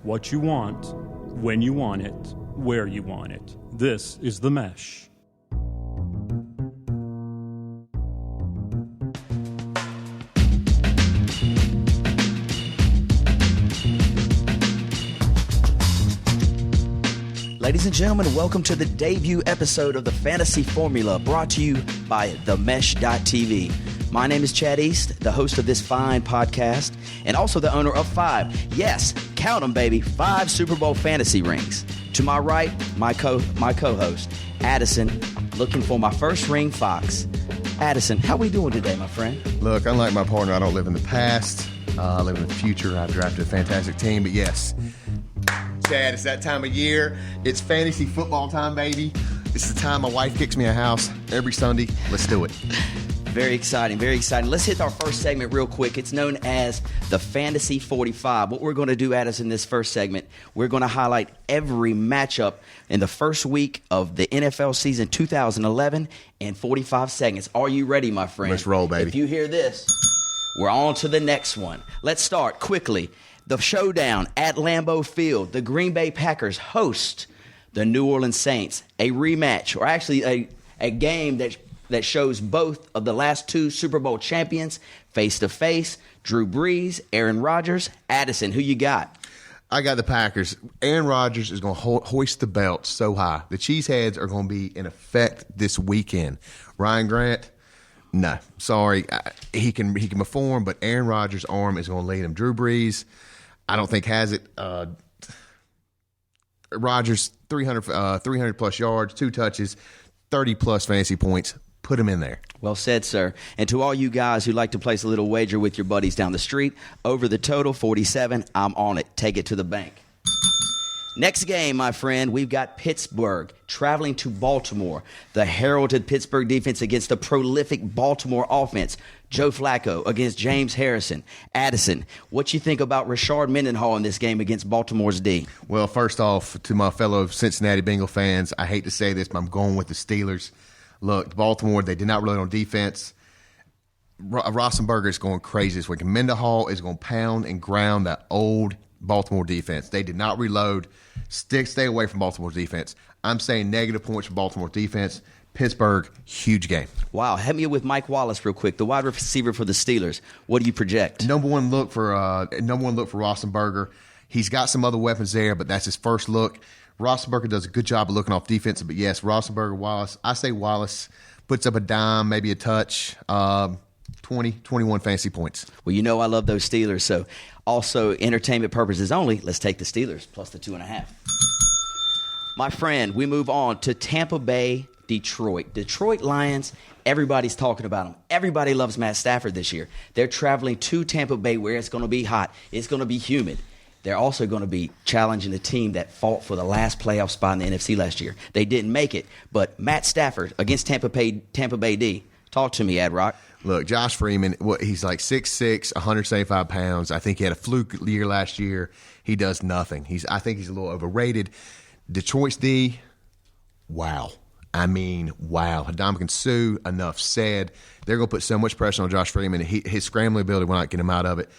what you want, when you want it, where you want it. This is The Mesh. Ladies and gentlemen, welcome to the debut episode of the Fantasy Formula, brought to you by themesh.tv. My name is Chad East, the host of this fine podcast, and also the owner of 5, yes, count them, baby, 5 Super Bowl fantasy rings. To my right, my co-host, Addison, looking for my first ring, Fox. Addison, how we doing today, my friend? Look, unlike my partner, I don't live in the past. I live in the future. I've drafted a fantastic team, but yes, Chad, it's that time of year. It's fantasy football time, baby. This is the time my wife kicks me out of the house every Sunday. Let's do it. Very exciting, very exciting. Let's hit our first segment real quick. It's known as the Fantasy 45. What we're going to do, Addison, in this first segment, we're going to highlight every matchup in the first week of the NFL season 2011 in 45 seconds. Are you ready, my friend? Let's roll, baby. If you hear this, we're on to the next one. Let's start quickly. The showdown at Lambeau Field. The Green Bay Packers host the New Orleans Saints. A rematch, or actually a game that shows both of the last 2 Super Bowl champions face-to-face. Drew Brees, Aaron Rodgers. Addison, who you got? I got the Packers. Aaron Rodgers is going to hoist the belt so high. The Cheeseheads are going to be in effect this weekend. Ryan Grant, no, sorry. He can perform, but Aaron Rodgers' arm is going to lead him. Drew Brees, I don't think has it. Rodgers, 300 plus yards, 2 touches, 30 plus fantasy points. Put him in there. Well said, sir. And to all you guys who like to place a little wager with your buddies down the street, over the total, 47, I'm on it. Take it to the bank. Next game, my friend, we've got Pittsburgh traveling to Baltimore. The heralded Pittsburgh defense against the prolific Baltimore offense. Joe Flacco against James Harrison. Addison, what you think about Rashard Mendenhall in this game against Baltimore's D? Well, first off, to my fellow Cincinnati Bengal fans, I hate to say this, but I'm going with the Steelers. Look, Baltimore, they did not reload on defense. Roethlisberger is going crazy this week. Mendenhall is going to pound and ground that old Baltimore defense. They did not reload. Stay away from Baltimore's defense. I'm saying negative points for Baltimore defense. Pittsburgh, huge game. Wow. Help me with Mike Wallace real quick, the wide receiver for the Steelers. What do you project? Number one look for Roethlisberger. He's got some other weapons there, but that's his first look. Roethlisberger does a good job of looking off defensive, but yes, Roethlisberger, Wallace. I say Wallace puts up a dime, maybe a touch, 20, 21 fantasy points. Well, you know I love those Steelers, so also entertainment purposes only, let's take the Steelers plus the 2.5. My friend, we move on to Tampa Bay, Detroit. Detroit Lions, everybody's talking about them. Everybody loves Matt Stafford this year. They're traveling to Tampa Bay where it's going to be hot. It's going to be humid. They're also going to be challenging the team that fought for the last playoff spot in the NFC last year. They didn't make it, but Matt Stafford against Tampa Bay D. Talk to me, Ad Rock. Look, Josh Freeman, he's like 6'6", 175 pounds. I think he had a fluke year last year. He does nothing. I think he's a little overrated. Detroit's D, wow. I mean, wow. Ndamukong Suh, enough said. They're going to put so much pressure on Josh Freeman. His scrambling ability will not get him out of it.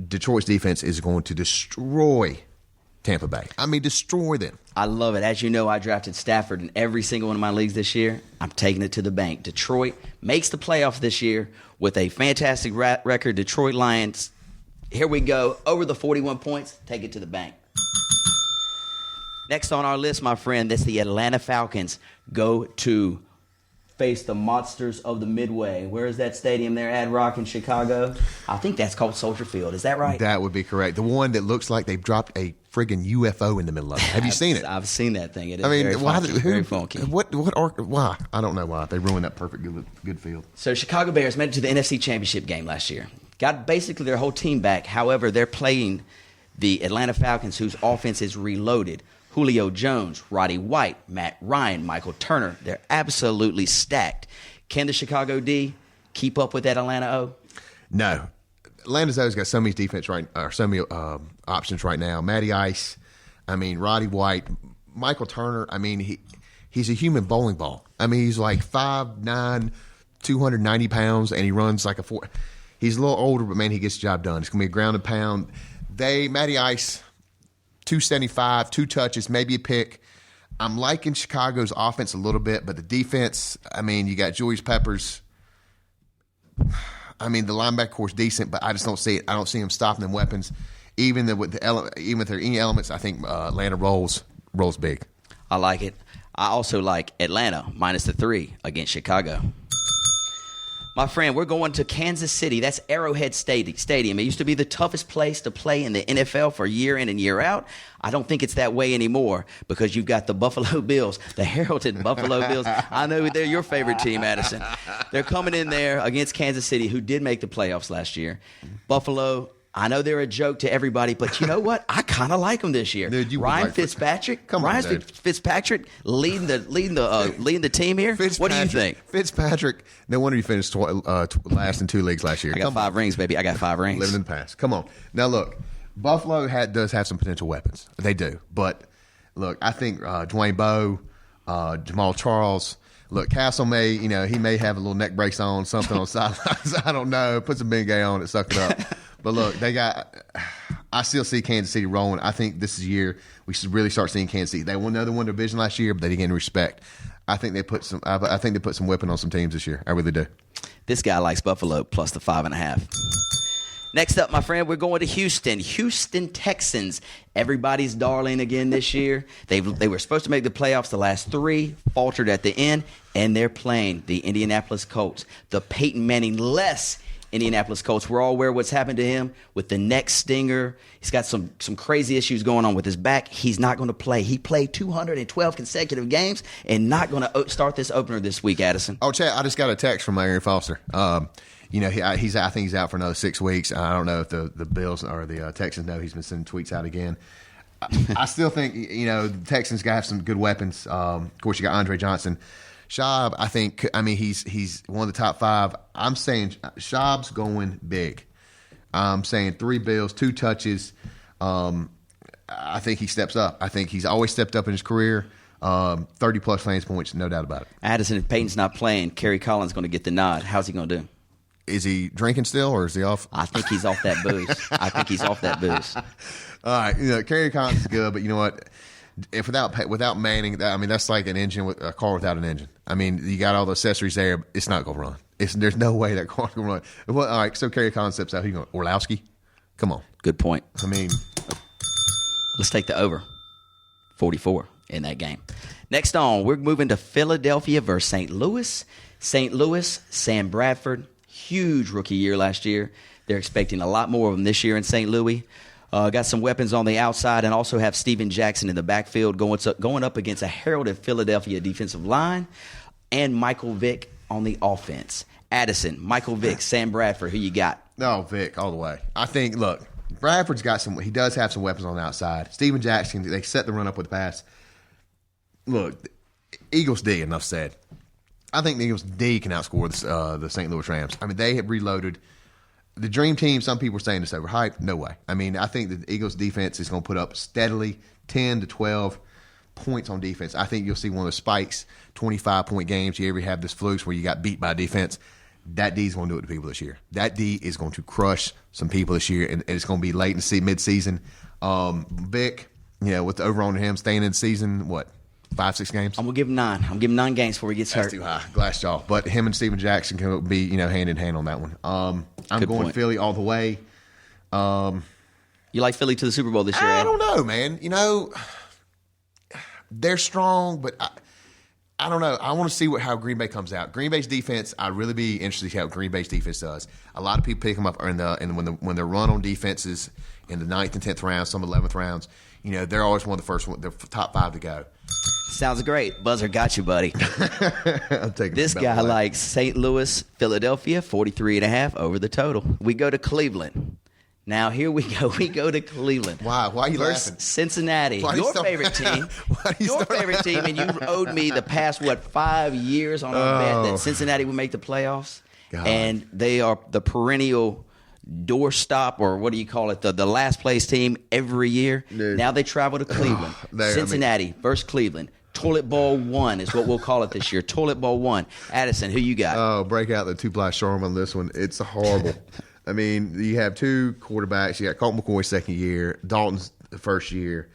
Detroit's defense is going to destroy Tampa Bay. I mean, destroy them. I love it. As you know, I drafted Stafford in every single one of my leagues this year. I'm taking it to the bank. Detroit makes the playoffs this year with a fantastic record. Detroit Lions, here we go. Over the 41 points, take it to the bank. Next on our list, my friend, that's the Atlanta Falcons go to face the monsters of the Midway. Where is that stadium there, Ad Rock in Chicago? I think that's called Soldier Field. Is that right? That would be correct. The one that looks like they've dropped a friggin' UFO in the middle of it. Have you seen it? I've seen that thing. It is very funky. Why? I don't know why. They ruined that perfect good field. So Chicago Bears made it to the NFC Championship game last year. Got basically their whole team back. However, they're playing the Atlanta Falcons, whose offense is reloaded. Julio Jones, Roddy White, Matt Ryan, Michael Turner. They're absolutely stacked. Can the Chicago D keep up with that Atlanta O? No. Atlanta's always got so many options right now. Matty Ice, Roddy White, Michael Turner. He's a human bowling ball. He's like 5'9", 290 pounds, and he runs like a 4. He's a little older, but man, he gets the job done. It's gonna be a ground and pound. Matty Ice, 275, 2 touches, maybe a pick. I'm liking Chicago's offense a little bit, but the defense, I mean, you got Julius Peppers. I mean, the linebacker core's decent, but I just don't see it. I don't see him stopping them weapons. Even if there are any elements, I think Atlanta rolls big. I like it. I also like Atlanta minus the 3 against Chicago. My friend, we're going to Kansas City. That's Arrowhead Stadium. It used to be the toughest place to play in the NFL for year in and year out. I don't think it's that way anymore because you've got the Buffalo Bills, the heralded Buffalo Bills. I know they're your favorite team, Addison. They're coming in there against Kansas City, who did make the playoffs last year. Buffalo, I know they're a joke to everybody, but you know what? I kind of like them this year. Dude, Ryan Fitzpatrick, Fitzpatrick leading the team here. What do you think? Fitzpatrick, no wonder you finished last in 2 leagues last year. I got 5 rings, baby. I got 5 rings. Living in the past. Come on. Now, look, Buffalo does have some potential weapons. They do. But, look, I think Dwayne Bowe, Jamal Charles, look, Castle may have a little neck brace on, something on the sidelines. I don't know. Put some Bengay on it, suck it up. But look, I still see Kansas City rolling. I think this is the year we should really start seeing Kansas City. They won another one division last year, but they didn't get any respect. I think they put some whipping on some teams this year. I really do. This guy likes Buffalo plus the 5.5. Next up, my friend, we're going to Houston. Houston Texans, everybody's darling again this year. They were supposed to make the playoffs the last 3, faltered at the end, and they're playing the Indianapolis Colts, the Peyton Manning-less Indianapolis Colts. We're all aware of what's happened to him with the neck stinger. He's got some crazy issues going on with his back. He's not going to play. He played 212 consecutive games and not going to start this opener this week, Addison. Oh, Chad, I just got a text from Aaron Foster. I think he's out for another 6 weeks. I don't know if the Bills or the Texans know he's been sending tweets out again. I still think, the Texans got to have some good weapons. Of course, you got Andre Johnson. Schaub, he's one of the top 5. I'm saying Schaub's going big. I'm saying 3 bills, 2 touches. I think he steps up. I think he's always stepped up in his career. 30-plus fantasy points, no doubt about it. Addison, if Peyton's not playing, Kerry Collins going to get the nod. How's he going to do? Is he drinking still, or is he off? I think he's off that booze. All right, Kerry Collins is good, but you know what? If without Manning, that's like an engine with a car without an engine. I mean, you got all the accessories there, but it's not going to run. There's no way that car's going to run. Well, all right, so Kerry Collins steps out. Who you going? Orlowski? Come on. Good point. I mean, let's take the over 44 in that game. Next on, we're moving to Philadelphia versus St. Louis. St. Louis, Sam Bradford, huge rookie year last year. They're expecting a lot more of him this year in St. Louis. Got some weapons on the outside and also have Steven Jackson in the backfield going up against a heralded Philadelphia defensive line and Michael Vick on the offense. Addison, Michael Vick, Sam Bradford, who you got? No, Vick all the way. I think, look, Bradford's got he does have some weapons on the outside. Steven Jackson, they set the run up with the pass. Look, Eagles D, enough said. I think the Eagles D can outscore the St. Louis Rams. I mean, they have reloaded. The dream team, some people are saying it's overhyped. No way. I mean, I think the Eagles defense is going to put up steadily 10 to 12 points on defense. I think you'll see one of the spikes, 25-point games. You ever have this flukes where you got beat by defense. That D is going to do it to people this year. That D is going to crush some people this year, and it's going to be late in mid-season. Vic, with the over on him staying in the season, 5-6 games? I'm going to give him 9. I'm going to give him 9 games before he gets hurt. That's too high. Glass jaw. But him and Steven Jackson can be, hand in hand on that one. I'm Good going point. Philly all the way. You like Philly to the Super Bowl this year, I don't know, man. They're strong, but I don't know. I want to see how Green Bay comes out. Green Bay's defense, I'd really be interested to see how Green Bay's defense does. A lot of people pick them up when they're run on defenses in the 9th and 10th rounds, some 11th rounds. They're always one of the first one. They're top 5 to go. Sounds great. Buzzer got you, buddy. I'm taking this guy likes St. Louis, Philadelphia, 43.5 over the total. We go to Cleveland. Now, here we go. We go to Cleveland. Why are you laughing? Cincinnati, your favorite team. Your favorite team, and you owed me the past, 5 years on our bet that Cincinnati would make the playoffs. God. And they are the perennial doorstop, or what do you call it, the last place team every year. Dude. Now they travel to Cleveland. Cincinnati versus Cleveland. Toilet Bowl 1 is what we'll call it this year. Toilet Bowl 1. Addison, who you got? Oh, break out the 2-ply charm on this one. It's horrible. I mean, you have 2 quarterbacks. You got Colt McCoy second year, Dalton's the first year.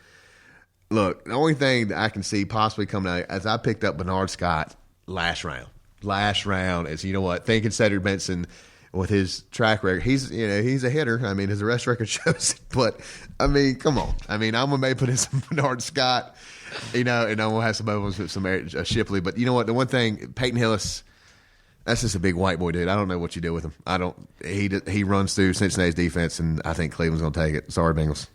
Look, the only thing that I can see possibly coming out as I picked up Bernard Scott last round. Last round is, you know what, thinking Cedric Benson with his track record, he's a hitter. I mean, his arrest record shows it. But, I mean, come on. I mean, I'm going to maybe put in some Bernard Scott, and I'm going to have some others with some Shipley. But you know what, the one thing, Peyton Hillis, that's just a big white boy dude. I don't know what you do with him. He runs through Cincinnati's defense, and I think Cleveland's going to take it. Sorry, Bengals.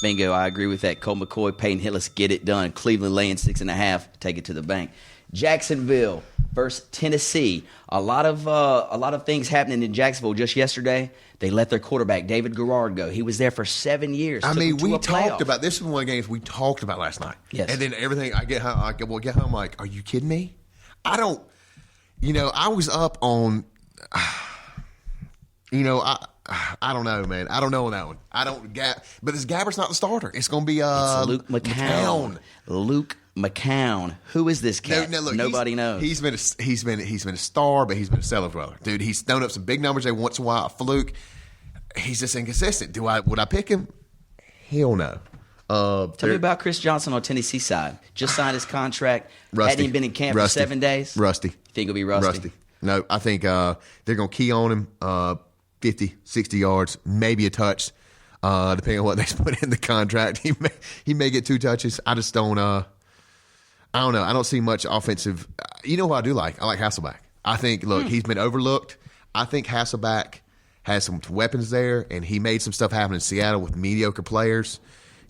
Bingo, I agree with that. Cole McCoy, Peyton Hillis, get it done. Cleveland laying 6.5, take it to the bank. Jacksonville versus Tennessee. A lot of things happening in Jacksonville just yesterday. They let their quarterback, David Garrard, go. He was there for 7 years. I mean, we talked about this. Was one of the games we talked about last night. Yes. And then everything, I get home like, are you kidding me? I don't, I was up on, I don't know, man. I don't know on that one. But this Gabbard's not the starter. It's going to be it's Luke McCown. Luke McCown. Who is this cat? No, look, nobody knows. He's been a star, but he's been a cellar dweller, dude. He's thrown up some big numbers every once in a while. A fluke. He's just inconsistent. Would I pick him? Hell no. Tell me about Chris Johnson on Tennessee side. Just signed his contract. Rusty. Hadn't even been in camp for 7 days. Rusty. You think he'll be rusty? No, I think they're going to key on him 50, 60 yards, maybe a touch, depending on what they put in the contract. He may get 2 touches. I just don't. I don't know. I don't see much offensive. You know what I do like? I like Hasselbeck. I think, look, he's been overlooked. I think Hasselbeck has some weapons there, and he made some stuff happen in Seattle with mediocre players.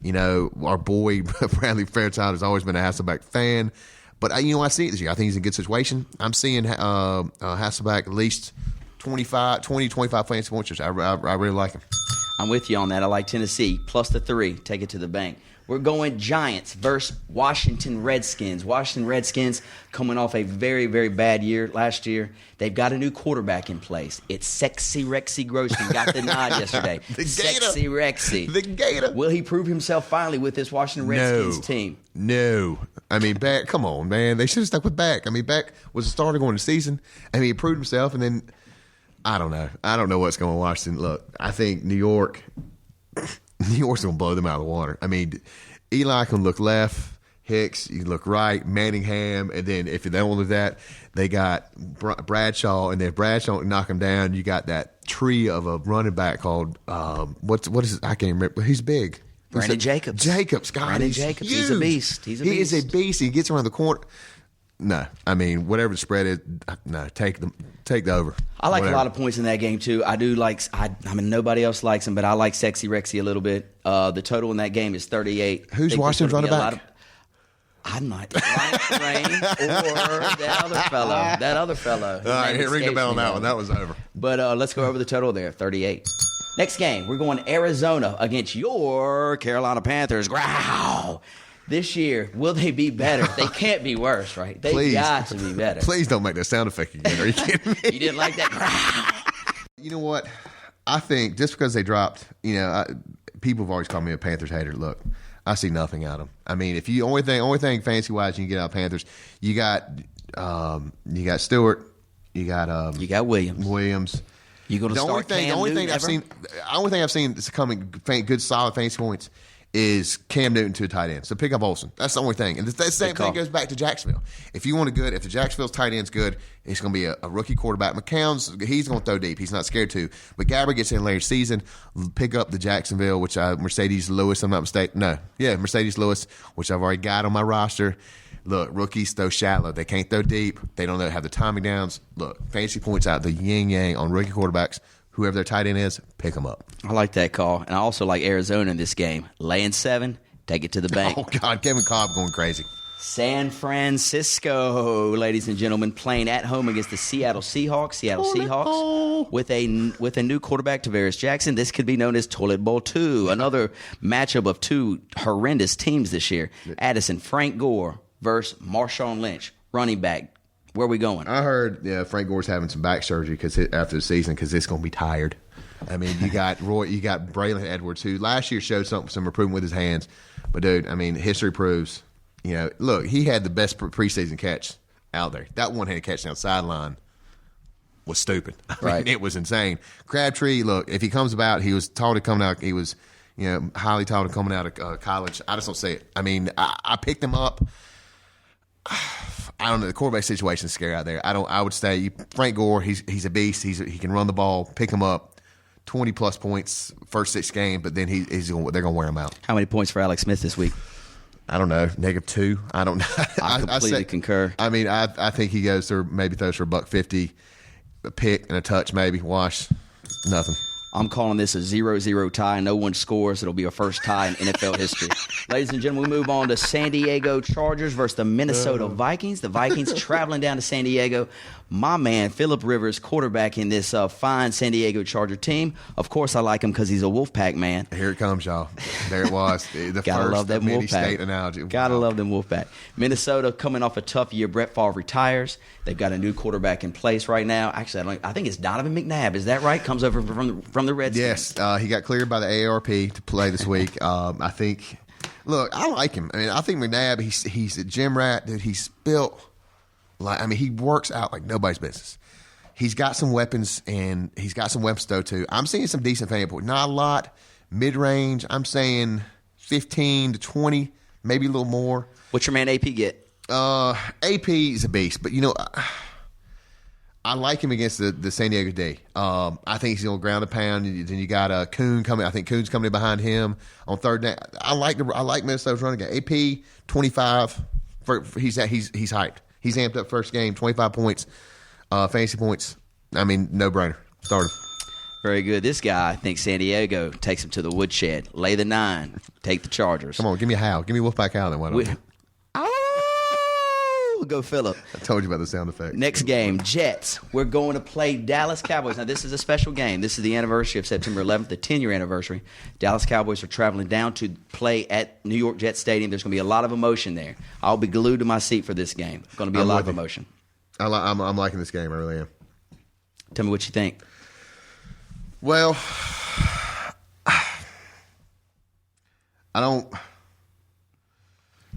Our boy Bradley Fairchild has always been a Hasselbeck fan. But, I see it this year. I think he's in a good situation. I'm seeing Hasselbeck at least 20, 25 fantasy points. I really like him. I'm with you on that. I like Tennessee. Plus the 3. Take it to the bank. We're going Giants versus Washington Redskins. Washington Redskins coming off a very, very bad year last year. They've got a new quarterback in place. It's Sexy Rexy Grossman. Got the nod yesterday. The Sexy Gator. Rexy. The Gator. Will he prove himself finally with this Washington Redskins team? No. I mean, Beck, come on, man. They should have stuck with Beck. I mean, Beck was a starter going to the season. I mean, he proved himself, and then I don't know. I don't know what's going on with Washington. Look, I think New York's going to blow them out of the water. I mean, Eli can look left, Hicks, you look right, Manningham, and then if they don't do that, they got Bradshaw, and then if Bradshaw knock him down, you got that tree of a running back called what is it? I can't remember. He's big. Brandon Jacobs. God, Brandon Jacobs. Huge. He's a beast. He is a beast. He gets around the corner. No, I mean, whatever the spread is, no, take the over. I like a lot of points in that game, too. I do like – I mean, nobody else likes him, but I like Sexy Rexy a little bit. The total in that game is 38. Who's Washington's running back? I'm not Ryan Rain or that other fellow. All right, ring the bell on that one. That was over. But let's go over the total there, 38. Next game, we're going Arizona against your Carolina Panthers. Growl. This year, will they be better? They can't be worse, right? They got to be better. Please don't make that sound effect again. Are you kidding me? You didn't like that? You know what? I think just because they dropped, people have always called me a Panthers hater. Look, I see nothing out of them. I mean, if you only thing fancy wise you can get out of Panthers, you got Stewart, you got Williams. You going to start Cam The only thing I've seen that's coming good solid fantasy points is Cam Newton to a tight end. So pick up Olsen. That's the only thing. And the same thing goes back to Jacksonville. If you want if the Jacksonville's tight end's good, it's going to be a rookie quarterback. He's going to throw deep. He's not scared to. But Gabbard gets in later season. Pick up the Jacksonville, which Mercedes Lewis, I'm not mistaken. No. Yeah, Mercedes Lewis, which I've already got on my roster. Look, rookies throw shallow. They can't throw deep. They don't have the timing downs. Look, fantasy points out the yin-yang on rookie quarterbacks. Whoever their tight end is, pick them up. I like that call. And I also like Arizona in this game. Laying 7, take it to the bank. Oh, God, Kevin Cobb going crazy. San Francisco, ladies and gentlemen, playing at home against the Seattle Seahawks. Seahawks with a new quarterback, Tavares Jackson. This could be known as Toilet Bowl 2, another matchup of 2 horrendous teams this year. Addison, Frank Gore versus Marshawn Lynch, running back. Where are we going? I heard Frank Gore's having some back surgery after the season because it's going to be tired. I mean, you got Braylon Edwards, who last year showed some improvement with his hands. But, dude, I mean, history proves, look, he had the best preseason catch out there. That one-handed catch down the sideline was stupid. I mean, it was insane. Crabtree, look, if he comes about, he was taught to come out. He was, highly touted coming out of college. I just don't see it. I mean, I picked him up. I don't know. The quarterback situation is scary out there. I would say Frank Gore. He's a beast. He can run the ball. Pick him up. 20-plus points first 6 games, but then they're going to wear him out. How many points for Alex Smith this week? I don't know. -2. I don't know. I completely concur. I mean, I think he goes through, maybe throws for $150, a pick and a touch, maybe. Wash, nothing. I'm calling this a 0-0 tie. No one scores. It'll be a first tie in NFL history. Ladies and gentlemen, we move on to San Diego Chargers versus the Minnesota Vikings. The Vikings traveling down to San Diego. My man, Phillip Rivers, quarterback in this fine San Diego Charger team. Of course, I like him because he's a Wolfpack man. Here it comes, y'all. There it was. The Gotta first love that mini Wolfpack. state analogy. Gotta love them Wolfpack. Minnesota coming off a tough year. Brett Favre retires. They've got a new quarterback in place right now. Actually, I think it's Donovan McNabb. Is that right? Comes over from the Redskins. Yes, he got cleared by the AARP to play this week. I think. Look, I like him. I mean, I think McNabb. He's a gym rat. Dude, he's built. He works out like nobody's business. He's got some weapons, and he's got some weapons though too. I'm seeing some decent fan points. Not a lot, mid range. I'm saying 15 to 20, maybe a little more. What's your man AP get? AP is a beast, but I like him against the San Diego D. I think he's going to ground and pound. Then you got Kuhn coming. I think Kuhn's coming in behind him on third down. I like Minnesota's running game. AP 25. He's hyped. He's amped up first game. 25 points, fantasy points. I mean, no brainer. Start him. Very good. This guy, I think San Diego takes him to the woodshed. Lay the 9. Take the Chargers. Come on, give me a howl. Give me Wolfpack howl then. Why don't you? Oh, go Phillip. I told you about the sound effect. Next game, Jets. We're going to play Dallas Cowboys. Now, this is a special game. This is the anniversary of September 11th, the 10-year anniversary. Dallas Cowboys are traveling down to play at New York Jets Stadium. There's going to be a lot of emotion there. I'll be glued to my seat for this game. It's going to be a lot of emotion. I'm liking this game. I really am. Tell me what you think. Well, I don't.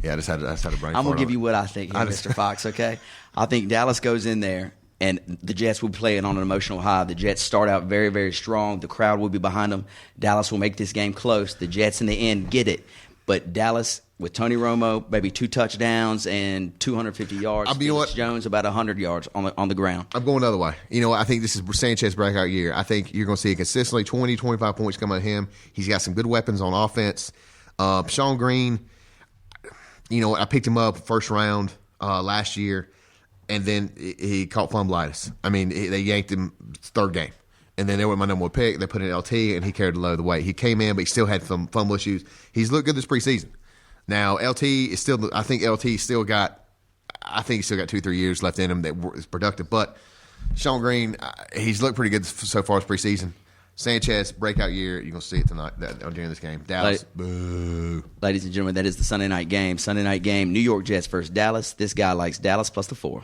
Yeah, I just had a brain. I'm going to give you what I think here, Mr. Fox, okay? I think Dallas goes in there, and the Jets will be playing on an emotional high. The Jets start out very, very strong. The crowd will be behind them. Dallas will make this game close. The Jets, in the end, get it. But Dallas, with Tony Romo, maybe 2 touchdowns and 250 yards. Felix Jones, about 100 yards on the ground. I'm going the other way. You know what? I think this is Sanchez breakout year. I think you're going to see consistently 20, 25 points come out of him. He's got some good weapons on offense. Sean Green, you know what? I picked him up first round last year, and then he caught fumbleitis. I mean, they yanked him third game. And then they were my number 1 pick. They put in LT, and he carried a load of the weight. He came in, but he still had some fumble issues. He's looked good this preseason. Now, LT is still – I think LT still got – I think he's still got 2-3 years left in him that is productive. But Sean Green, he's looked pretty good so far this preseason. Sanchez, breakout year. You're going to see it tonight during this game. Dallas, boo. Ladies and gentlemen, that is the Sunday night game. Sunday night game, New York Jets versus Dallas. This guy likes Dallas plus the 4.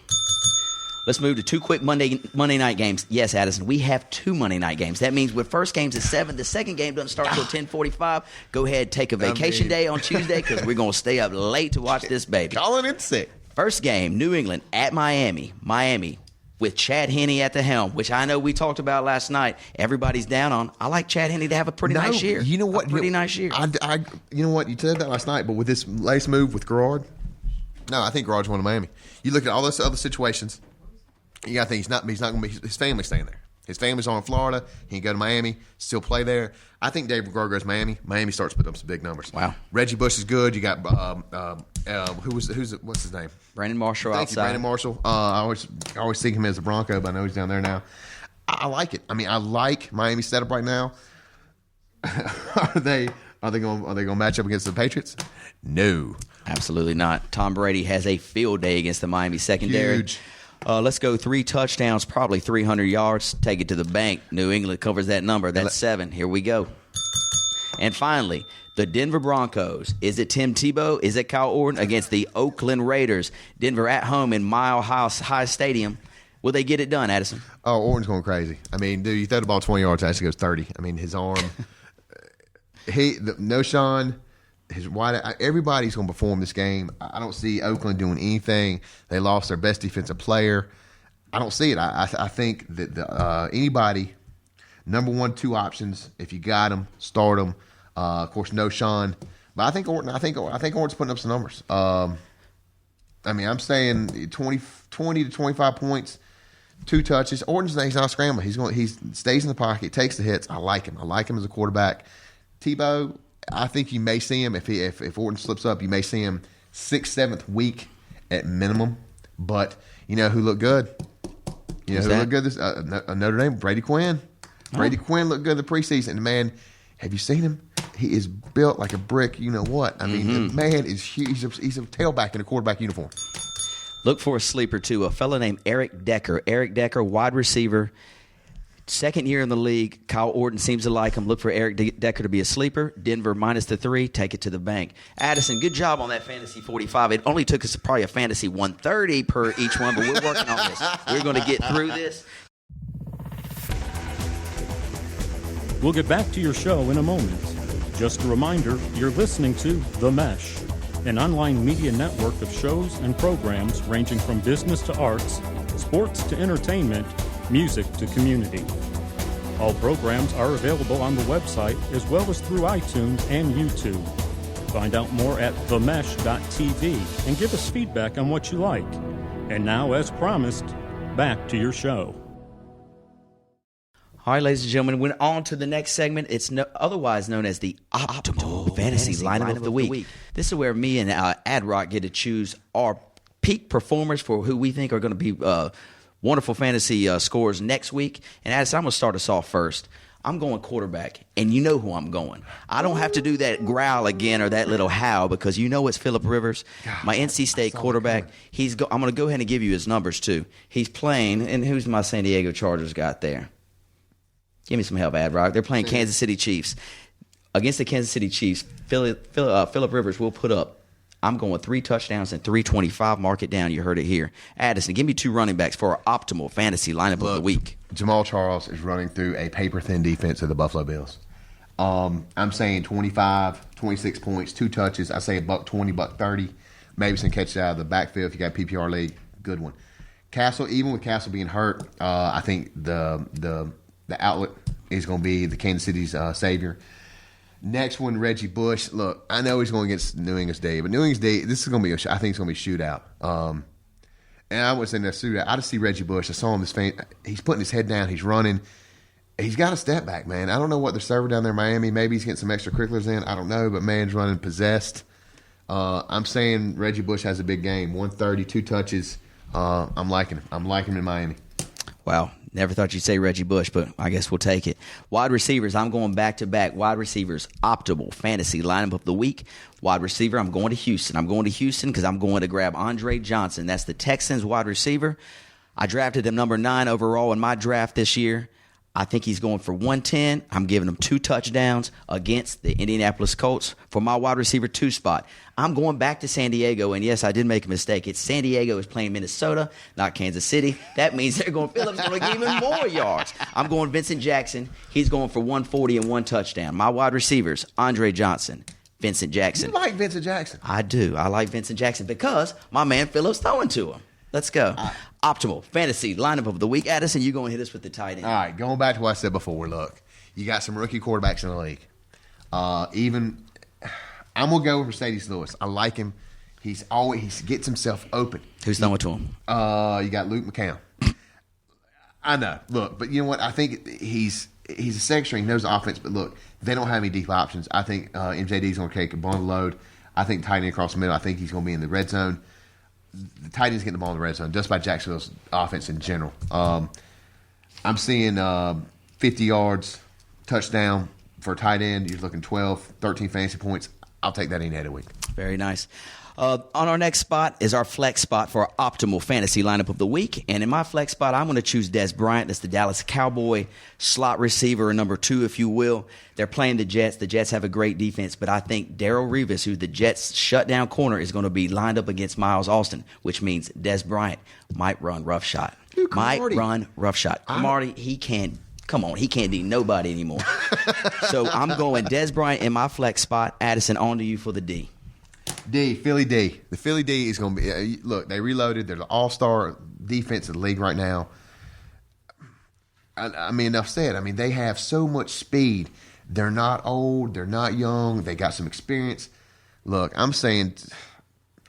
Let's move to 2 quick Monday night games. Yes, Addison, we have 2 Monday night games. That means with first game's at 7, the second game doesn't start until 10:45. Go ahead, take a vacation day on Tuesday because we're going to stay up late to watch this baby. Calling in sick. First game, New England at Miami. Miami with Chad Henne at the helm, which I know we talked about last night. Everybody's down on. I like Chad Henne to have a pretty nice year. You know what? Nice year. You know what? You said that last night, but with this latest move with Garrard, no, I think Garrard's going to Miami. You look at all those other situations. You got to think he's not going to be. His family's staying there. His family's on in Florida. He can go to Miami, still play there. I think David Garrard goes to Miami. Miami starts putting up some big numbers. Wow. Reggie Bush is good. You got what's his name? Brandon Marshall. Thank you, Brandon Marshall. I always think him as a Bronco, but I know he's down there now. I like it. I mean, I like Miami's setup right now. Are they going to match up against the Patriots? No, absolutely not. Tom Brady has a field day against the Miami secondary. Huge. Let's go 3 touchdowns, probably 300 yards. Take it to the bank. New England covers that number. That's 7. Here we go. And finally, the Denver Broncos. Is it Tim Tebow? Is it Kyle Orton against the Oakland Raiders? Denver at home in Mile High Stadium. Will they get it done, Addison? Oh, Orton's going crazy. I mean, dude, you throw the ball 20 yards, it actually goes 30. I mean, his arm. No Sean. His wide, everybody's going to perform this game. I don't see Oakland doing anything. They lost their best defensive player. I don't see it. I think that anybody, number 1, 2 options, if you got them, start them. Of course, no Sean. But I think Orton. I think Orton's putting up some numbers. I'm saying 20 to 25 points, 2 touches. He's not scrambling. He stays in the pocket, takes the hits. I like him. I like him as a quarterback. Tebow, I think you may see him if Orton slips up. You may see him 6th, 7th week at minimum. But you know who looked good? You know who looked good? This Notre Dame, Brady Quinn. Brady Quinn looked good in the preseason. And man, have you seen him? He is built like a brick. You know what? I mean, the man is huge. He's a tailback in a quarterback uniform. Look for a sleeper, too. A fellow named Eric Decker. Eric Decker, wide receiver. 2nd year in the league. Kyle Orton seems to like him. Look for Eric Decker to be a sleeper. Denver minus the 3. Take it to the bank. Addison, good job on that Fantasy 45. It only took us probably a Fantasy 130 per each one, but we're working on this. We're going to get through this. We'll get back to your show in a moment. Just a reminder, you're listening to The Mesh, an online media network of shows and programs ranging from business to arts, sports to entertainment, music to community. All programs are available on the website as well as through iTunes and YouTube. Find out more at themesh.tv and give us feedback on what you like. And now, as promised, back to your show. All right, ladies and gentlemen, we're on to the next segment. It's otherwise known as the Optimal Fantasy Lineup of the Week. This is where me and Ad Rock get to choose our peak performers for who we think are going to be wonderful fantasy scores next week. And Addison, I'm going to start us off first. I'm going quarterback, and you know who I'm going. I don't have to do that growl again or that little howl because you know it's Phillip Rivers, my NC State quarterback. I'm going to go ahead and give you his numbers, too. He's playing, and who's my San Diego Chargers got there? Give me some help, Ad Rock. They're playing Kansas City Chiefs. Against the Kansas City Chiefs, Phillip Rivers will put up, I'm going 3 touchdowns and 325. Mark it down. You heard it here. Addison, give me 2 running backs for our optimal fantasy lineup of the week. Jamal Charles is running through a paper-thin defense of the Buffalo Bills. I'm saying 25, 26 points, 2 touches. I say $120, $130. Maybe some catches out of the backfield if you got PPR league. Good one. Castle, even with Castle being hurt, I think the outlet is going to be the Kansas City's savior. Next one, Reggie Bush. Look, I know he's going against New England's day, but New England's day, this is going to be I think it's going to be a shootout. And I wouldn't say that shootout. I just see Reggie Bush. I saw him he's putting his head down. He's running. He's got a step back, man. I don't know what they're serving down there in Miami. Maybe he's getting some extracurriculars in. I don't know, but man's running possessed. I'm saying Reggie Bush has a big game. 130, 2 touches. I'm liking him. I'm liking him in Miami. Wow. Never thought you'd say Reggie Bush, but I guess we'll take it. Wide receivers, I'm going back-to-back. Wide receivers, optimal fantasy lineup of the week. Wide receiver, I'm going to Houston. I'm going to Houston because I'm going to grab Andre Johnson. That's the Texans wide receiver. I drafted him number 9 overall in my draft this year. I think he's going for 110. I'm giving him 2 touchdowns against the Indianapolis Colts for my wide receiver 2 spot. I'm going back to San Diego, and yes, I did make a mistake. It's San Diego is playing Minnesota, not Kansas City. That means Phillip's going to give him more yards. I'm going Vincent Jackson. He's going for 140 and 1 touchdown. My wide receivers, Andre Johnson, Vincent Jackson. You like Vincent Jackson? I do. I like Vincent Jackson because my man Phillip's throwing to him. Let's go. Optimal fantasy lineup of the week. Addison, you going to hit us with the tight end. All right, going back to what I said before. Look, you got some rookie quarterbacks in the league. I'm gonna go with Mercedes Lewis. I like him. He gets himself open. Who's throwing to him? You got Luke McCown. I know. Look, but you know what? I think he's a second string. He knows the offense. But look, they don't have any deep options. I think MJD's gonna take a ball of the load. I think tight end across the middle. I think he's gonna be in the red zone. The tight end's getting the ball in the red zone just by Jacksonville's offense in general. I'm seeing 50 yards, touchdown for a tight end. You're looking 12, 13 fantasy points. I'll take that any day of the week. Very nice. On our next spot is our flex spot for our optimal fantasy lineup of the week. And in my flex spot, I'm going to choose Des Bryant. That's the Dallas Cowboy slot receiver, number 2, if you will. They're playing the Jets. The Jets have a great defense, but I think Darrelle Revis, who's the Jets' shutdown corner, is going to be lined up against Miles Austin, which means Des Bryant might run rough shot. Dude, Marty, he can't. Come on, he can't be nobody anymore. So I'm going Des Bryant in my flex spot. Addison, on to you for the D. Philly D. The Philly D is going to be look, they reloaded. They're the all-star defense of the league right now. I mean, enough said. I mean, they have so much speed. They're not old. They're not young. They got some experience. Look, I'm saying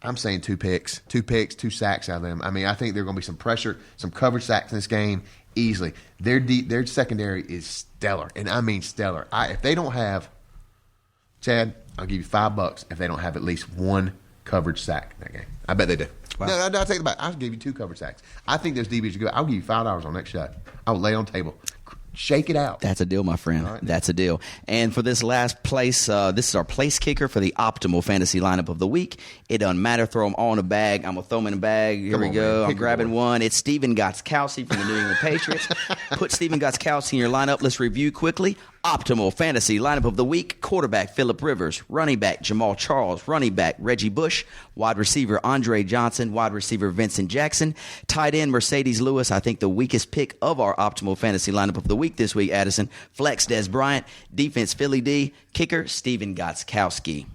2 picks, 2 sacks out of them. I mean, I think there's going to be some pressure, some coverage sacks in this game easily. Their secondary is stellar, and I mean stellar. If they don't have, Chad, I'll give you $5 if they don't have at least 1 coverage sack in that game. I bet they do. Wow. No, I'll take it back. I'll give you 2 coverage sacks. I think those DBs are good. I'll give you $5 on next shot. I'll lay on the table. Shake it out. That's a deal, my friend. Right. That's a deal. And for this last place, this is our place kicker for the optimal fantasy lineup of the week. It doesn't matter. Throw them all in a bag. I'm going to throw them in a bag. Here we go. I'm grabbing one. It's Stephen Gostkowski from the New England Patriots. Put Stephen Gostkowski in your lineup. Let's review quickly. Optimal fantasy lineup of the week: quarterback Phillip Rivers, running back Jamal Charles, running back Reggie Bush, wide receiver Andre Johnson, wide receiver Vincent Jackson, tight end Mercedes Lewis. I think the weakest pick of our optimal fantasy lineup of the week this week, Addison. Flex Des Bryant, defense Philly D, kicker Stephen Gostkowski.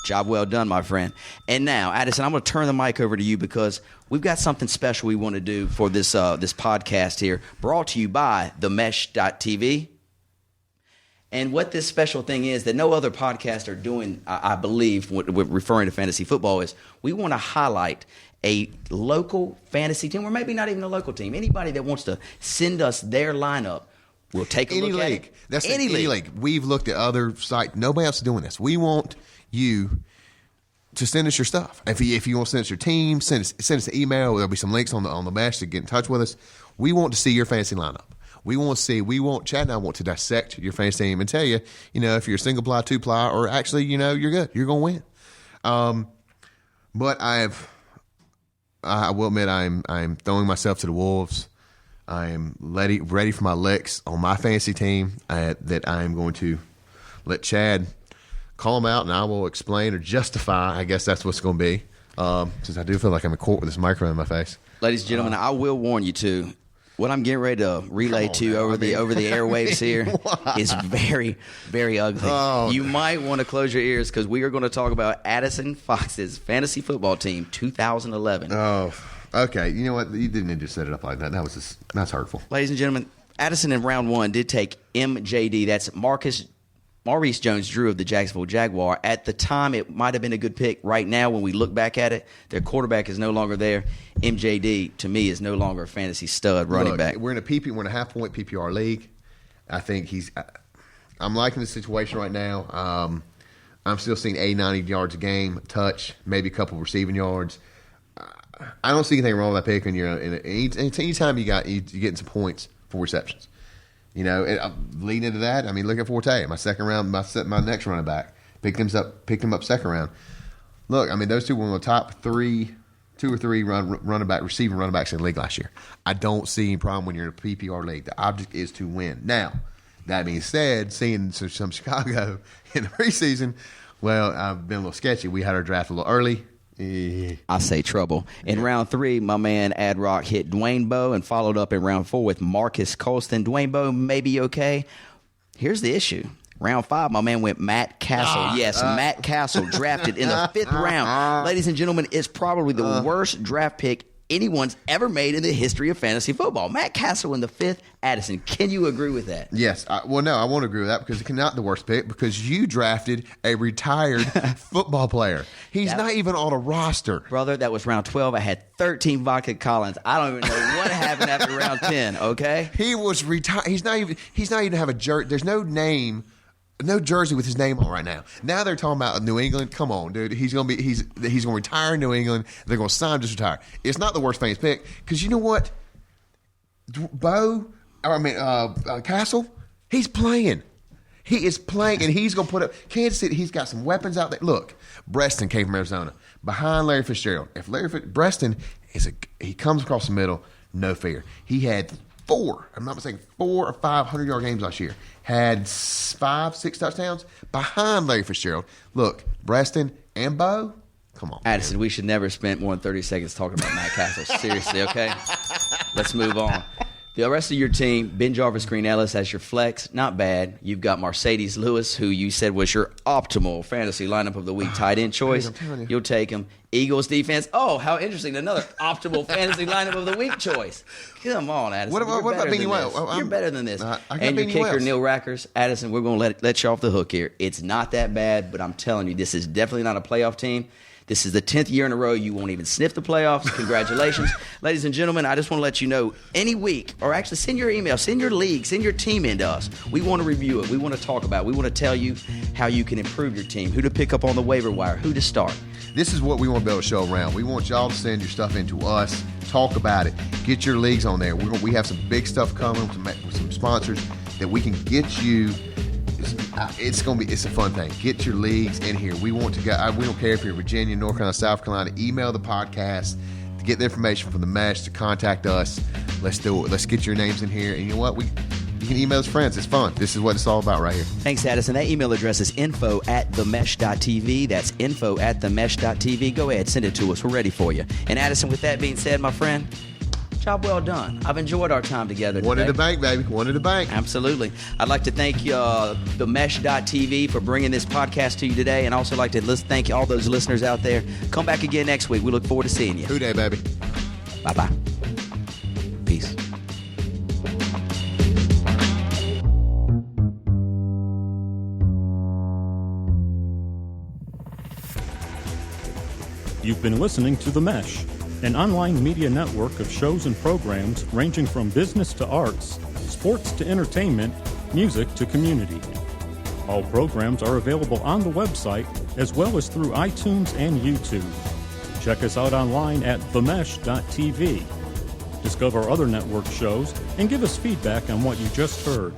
Job well done, my friend. And now, Addison, I'm going to turn the mic over to you because we've got something special we want to do for this podcast here, brought to you by themesh.tv. And what this special thing is that no other podcast are doing, I believe, with referring to fantasy football, is we want to highlight a local fantasy team, or maybe not even a local team. Anybody that wants to send us their lineup, we'll take a look at it. That's any league. We've looked at other sites. Nobody else is doing this. We want you to send us your stuff. If you want to send us your team, send us an email. There'll be some links on the mesh to get in touch with us. We want to see your fantasy lineup. Chad and I want to dissect your fantasy team and tell you, if you're a single ply, 2-ply, or actually, you're good. You're going to win. But I will admit I'm throwing myself to the wolves. I am ready for my licks on my fantasy team that I am going to let Chad call them out, and I will explain or justify. I guess that's what's going to be, since I do feel like I'm in court with this microphone in my face. Ladies and gentlemen, I will warn you, too. What I'm getting ready to relay to you over the airwaves here is very, very ugly. Oh, you might want to close your ears because we are going to talk about Addison Fox's fantasy football team 2011. Oh, okay. You know what? You didn't need to set it up like that. That's hurtful. Ladies and gentlemen, Addison in round 1 did take MJD. That's Maurice Jones-Drew of the Jacksonville Jaguar. At the time, it might have been a good pick. Right now, when we look back at it, their quarterback is no longer there. MJD, to me, is no longer a fantasy stud running back. We're in a half-point PPR league. I think I'm liking the situation right now. I'm still seeing 80, 90 yards a game, touch, maybe a couple receiving yards. I don't see anything wrong with that pick. And anytime you getting some points for receptions. Leading into that, look at Forte, my second round, my next running back. Picked him up second round. Look, those two were one of the top 2 or 3 receiving running backs in the league last year. I don't see any problem when you're in a PPR league. The object is to win. Now, that being said, seeing some Chicago in the preseason, well, I've been a little sketchy. We had our draft a little early. I say trouble. In round 3, my man Ad Rock hit Dwayne Bowe and followed up in round 4 with Marcus Colston. Dwayne Bowe may be okay. Here's the issue. Round 5, my man went Matt Castle. Matt Castle drafted in the 5th round. Ladies and gentlemen, it's probably the worst draft pick anyone's ever made in the history of fantasy football. Matt Castle in the 5th. Addison, can you agree with that? Yes. No, I won't agree with that because it's not the worst pick because you drafted a retired football player. He's not even on a roster. Brother, that was round 12. I had 13 Vodka Collins. I don't even know what happened after round 10, okay? He was retired. He's not even have a jersey. There's no name. No jersey with his name on right now. Now they're talking about New England. Come on, dude. He's going to retire in New England. They're going to sign him to retire. It's not the worst fantasy pick because you know what? Castle, he's playing. He is playing, and he's going to put up Kansas City. He's got some weapons out there. Look, Breston came from Arizona behind Larry Fitzgerald. If Breston he comes across the middle, no fear. He had 4 or 5 100-yard games last year. Had 5, 6 touchdowns behind Larry Fitzgerald. Look, Breston and Bo, come on. Addison, we should never spend more than 30 seconds talking about Matt Castle. Seriously, okay? Let's move on. The rest of your team, Ben Jarvis, Green Ellis as your flex, not bad. You've got Mercedes Lewis, who you said was your optimal fantasy lineup of the week tight end choice. I'm telling you. You'll take him. Eagles defense. Oh, how interesting. Another optimal fantasy lineup of the week choice. Come on, Addison. What about Beanie Wells? You're better than this. I got And your Beanie kicker, Wells. Neil Rackers. Addison, we're going to let you off the hook here. It's not that bad, but I'm telling you, this is definitely not a playoff team. This is the 10th year in a row you won't even sniff the playoffs. Congratulations. Ladies and gentlemen, I just want to let you know, any week, or actually send your email, send your league, send your team into us. We want to review it. We want to talk about it. We want to tell you how you can improve your team, who to pick up on the waiver wire, who to start. This is what we want to be able to show around. We want y'all to send your stuff into us, talk about it, get your leagues on there. We have some big stuff coming with some sponsors that we can get you. It's a fun thing. Get your leagues in here. We want to go. We don't care if you're in Virginia, North Carolina, South Carolina. Email the podcast to get the information from the mesh to contact us. Let's do it. Let's get your names in here. And you know what? You can email us friends. It's fun. This is what it's all about right here. Thanks, Addison. That email address is info@themesh.tv. That's info@themesh.tv. Go ahead, send it to us. We're ready for you. And Addison, with that being said, my friend, job well done. I've enjoyed our time together today. One in the bank, baby. One in the bank. Absolutely. I'd like to thank themesh.tv for bringing this podcast to you today, and also like to thank all those listeners out there. Come back again next week. We look forward to seeing you. Who day, baby? Bye-bye. Peace. You've been listening to The Mesh, an online media network of shows and programs ranging from business to arts, sports to entertainment, music to community. All programs are available on the website as well as through iTunes and YouTube. Check us out online at themesh.tv. Discover other network shows and give us feedback on what you just heard.